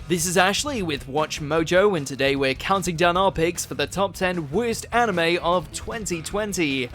This is Ashley with WatchMojo, and today we're counting down our picks for the top 10 worst anime of 2020.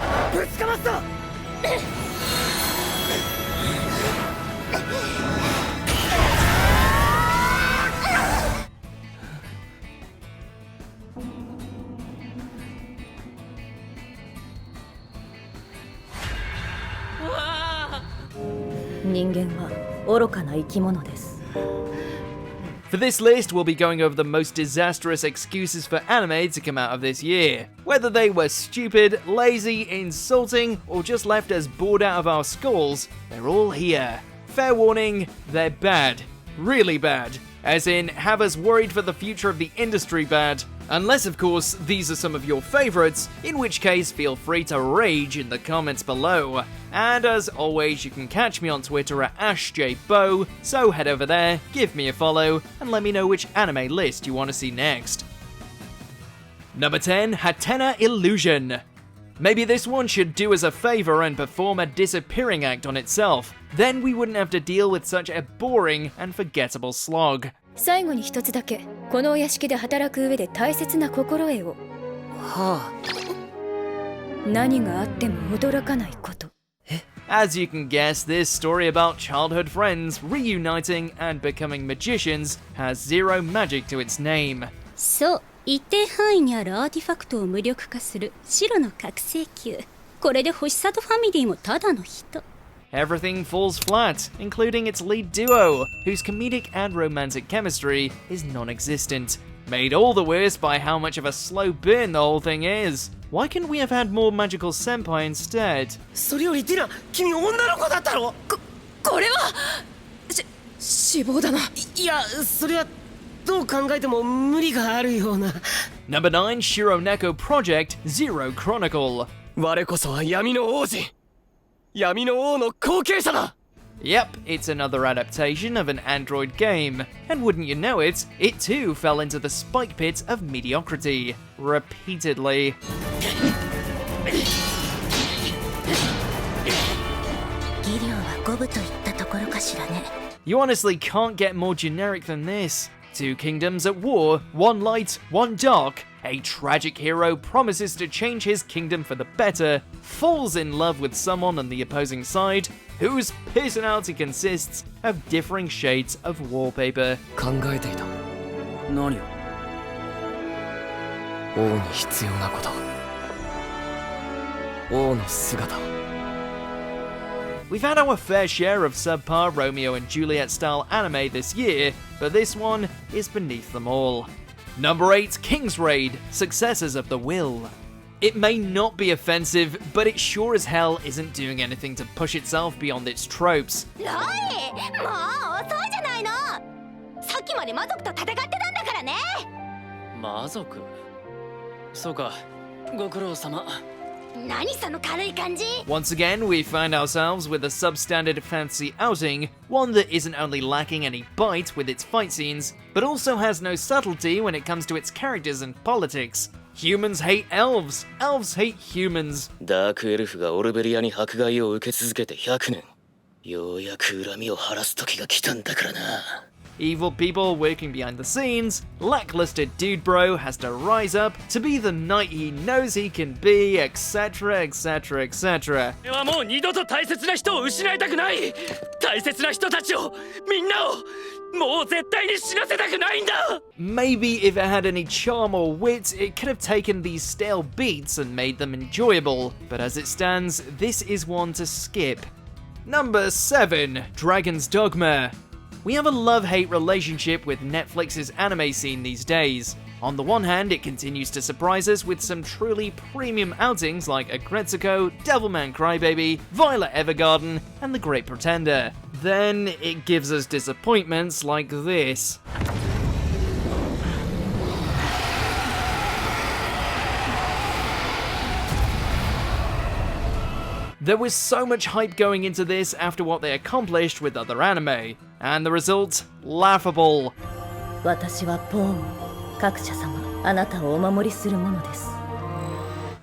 For this list, we'll be going over the most disastrous excuses for anime to come out of this year. Whether they were stupid, lazy, insulting, or just left us bored out of our skulls, they're all here. Fair warning, they're bad. Really bad. As in, have us worried for the future of the industry bad. Unless, of course, these are some of your favorites, in which case feel free to rage in the comments below. And as always, you can catch me on Twitter at AshJBo, so head over there, give me a follow, and let me know which anime list you want to see next. Number 10, Hatena Illusion. Maybe this one should do us a favor and perform a disappearing act on itself. Then we wouldn't have to deal with such a boring and forgettable slog. 最後に一つだけ、このお屋敷で働く上で大切な心得を。はあ。何があっても驚かないこと。As you can guess, this story about childhood friends reuniting and becoming magicians has zero magic to its name. そう、一定範囲にあるアーティファクトを無力化する白の覚醒球。これで星里ファミリーもただの人。Everything falls flat, including its lead duo, whose comedic and romantic chemistry is non-existent. Made all the worse by how much of a slow burn the whole thing is. Why couldn't we have had more magical senpai instead? それよりディナ、君女の子だったろ？これは死亡だな。いや、それはどう考えても無理があるような。Number 9, Shironeko Project Zero Chronicle. 我こそは闇の王子。闇の王の後継者だ。Yep, it's another adaptation of an Android game. And wouldn't you know it, it too fell into the spike pit of mediocrity. Repeatedly. You honestly can't get more generic than this. Two kingdoms at war, one light, one dark. A tragic hero promises to change his kingdom for the better, falls in love with someone on the opposing side, whose personality consists of differing shades of wallpaper. 考えていた。何を？王に必要なこと。王の姿を。We've had our fair share of subpar Romeo and Juliet style anime this year, but this one is beneath them all. Number 8, Kingsrade, Successors of the Will. It may not be offensive, but it sure as hell isn't doing anything to push itself beyond its tropes. ロイ、もう遅いじゃないの。さっきまで魔族と戦ってたんだからね。魔族？そうか、ご苦労様。何その軽い感じ？ Once again, we find ourselves with a substandard fantasy outing, one that isn't only lacking any bite with its fight scenes, but also has no subtlety when it comes to its characters and politics. Humans hate elves, elves hate humans. ダークエルフがオルベリアに迫害を受け続けて100年。ようやく恨みを晴らす時が来たんだからな。Evil people working behind the scenes, lackluster dude bro has to rise up to be the knight he knows he can be, etc, etc, etc. 俺はもう二度と大切な人を失いたくない。大切な人たちを、みんなを、もう絶対に死なせたくないんだ。 Maybe if it had any charm or wit, it could have taken these stale beats and made them enjoyable, but as it stands, this is one to skip. Number 7, Dragon's Dogma. We have a love-hate relationship with Netflix's anime scene these days. On the one hand, it continues to surprise us with some truly premium outings like Agretsuko, Devilman Crybaby, Violet Evergarden, and The Great Pretender. Then it gives us disappointments like this. There was so much hype going into this after what they accomplished with other anime, and the result, laughable. 私はポーン、各社様、あなたをお守りするものです。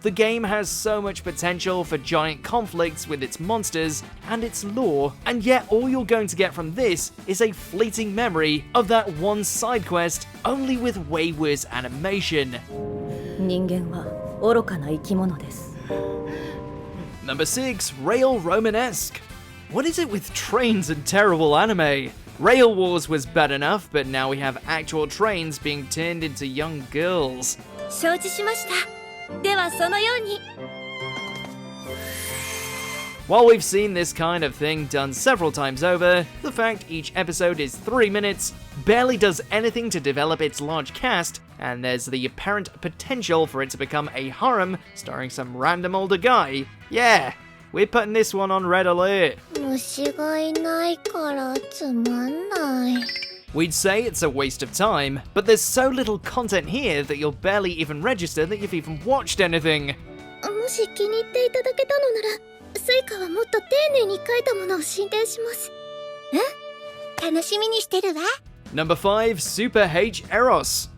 The game has so much potential for giant conflicts with its monsters and its lore, and yet all you're going to get from this is a fleeting memory of that one side quest, only with way worse animation. 人間は愚かな生き物です。 Number 6, Rail Romanesque. What is it with trains and terrible anime? Rail Wars was bad enough, but now we have actual trains being turned into young girls. 承知しました。ではそのように。 While we've seen this kind of thing done several times over, the fact each episode is 3 minutes barely does anything to develop its large cast, and there's the apparent potential for it to become a harem starring some random older guy. Yeah, we're putting this one on red alert. 虫がいないからつまんない。 We'd say it's a waste of time, but there's so little content here that you'll barely even register that you've even watched anything. もし気に入っていただけたのなら、スイカはもっと丁寧に書いたものを進呈します。楽しみにしてるわ。 Number 5, Super H Eros.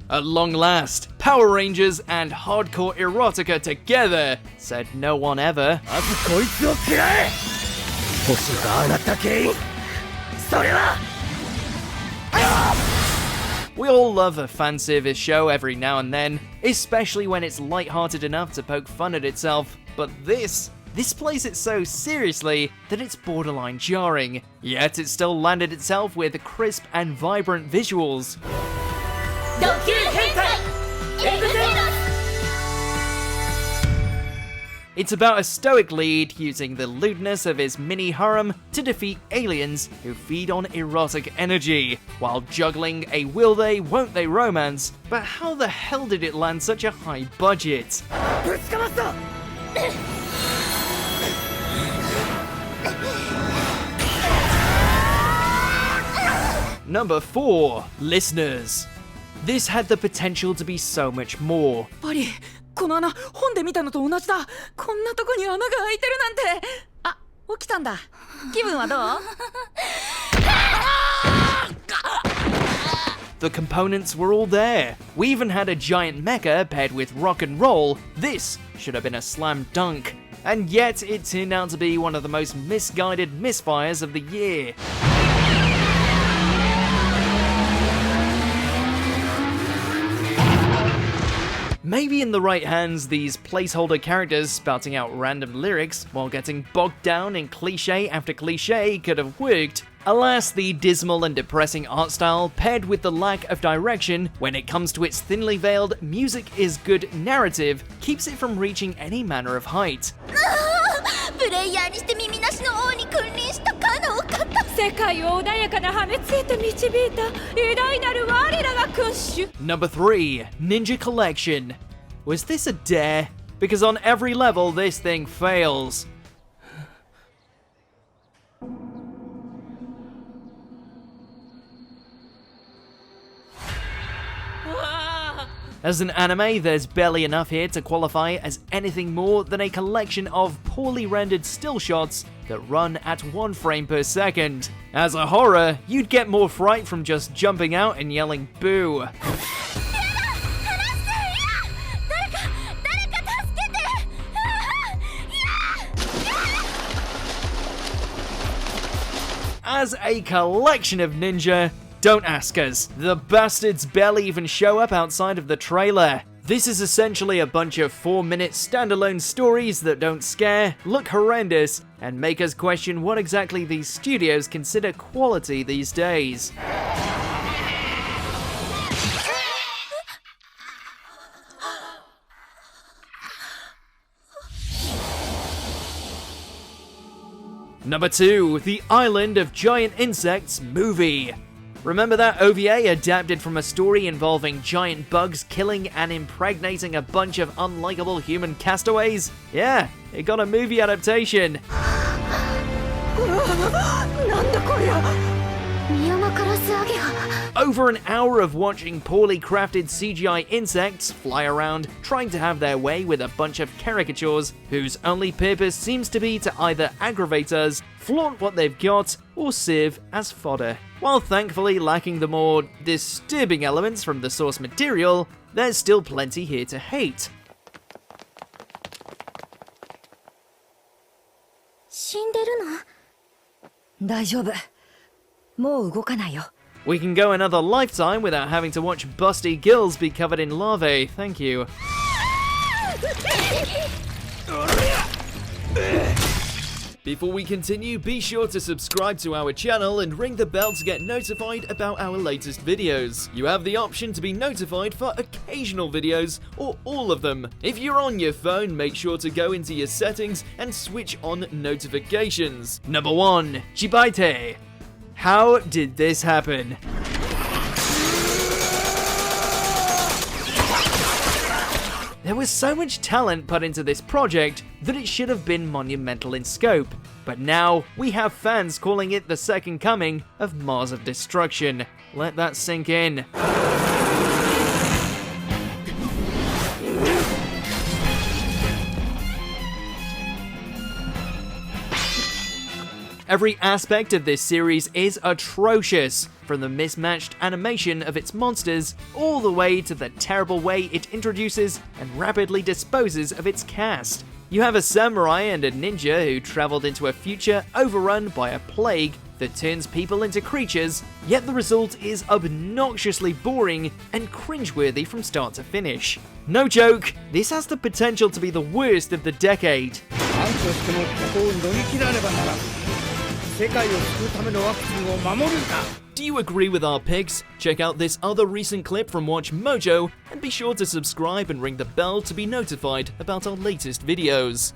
At long last, Power Rangers and hardcore erotica together, said no one ever. まずこいつを食らえ。星が上がった原因、それは We all love a fan service show every now and then, especially when it's light-hearted enough to poke fun at itself, but this plays it so seriously that it's borderline jarring, yet it still landed itself with crisp and vibrant visuals. It's about a stoic lead using the lewdness of his mini harem to defeat aliens who feed on erotic energy, while juggling a will they, won't they romance. But how the hell did it land such a high budget? Number 4, Listeners. This had the potential to be so much more. やっぱりこの穴本で見たのと同じだ。こんなとこに穴が開いてるなんて。あ、起きたんだ。気分はどう？ The components were all there. We even had a giant mecha paired with rock and roll. This should have been a slam dunk. And yet it turned out to be one of the most misguided misfires of the year. Maybe in the right hands, these placeholder characters spouting out random lyrics while getting bogged down in cliche after cliche could have worked. Alas, the dismal and depressing art style paired with the lack of direction when it comes to its thinly veiled music is good narrative keeps it from reaching any manner of height. プレイヤーにして耳なしの王に君臨したかのお方。世界を穏やかな破滅へと導いた偉大なる我らが君主。 Number 3, Ninja Collection. Was this a dare? Because on every level this thing fails. As an anime, there's barely enough here to qualify as anything more than a collection of poorly rendered still shots that run at 1 frame per second. As a horror, you'd get more fright from just jumping out and yelling boo. As a collection of ninja, don't ask us. The bastards barely even show up outside of the trailer. This is essentially a bunch of 4-minute standalone stories that don't scare, look horrendous, and make us question what exactly these studios consider quality these days. Number 2, The Island of Giant Insects movie. Remember that OVA adapted from a story involving giant bugs killing and impregnating a bunch of unlikable human castaways? Yeah, it got a movie adaptation. なんだこりゃ。ミヤマカラスアゲハ。 Over an hour of watching poorly crafted CGI insects fly around trying to have their way with a bunch of caricatures whose only purpose seems to be to either aggravate us, flaunt what they've got, or serve as fodder. While thankfully lacking the more disturbing elements from the source material, there's still plenty here to hate. 死んでるの？大丈夫。もう動かないよ。 We can go another lifetime without having to watch busty gills be covered in larvae, thank you. Before we continue, be sure to subscribe to our channel and ring the bell to get notified about our latest videos. You have the option to be notified for occasional videos or all of them. If you're on your phone, make sure to go into your settings and switch on notifications. Number 1. Chibaite. How did this happen? There was so much talent put into this project that it should have been monumental in scope, but now we have fans calling it the second coming of Mars of Destruction. Let that sink in. Every aspect of this series is atrocious, from the mismatched animation of its monsters, all the way to the terrible way it introduces and rapidly disposes of its cast. You have a samurai and a ninja who traveled into a future overrun by a plague that turns people into creatures, yet the result is obnoxiously boring and cringeworthy from start to finish. No joke, this has the potential to be the worst of the decade. Do you agree with our picks? Check out this other recent clip from WatchMojo and be sure to subscribe and ring the bell to be notified about our latest videos.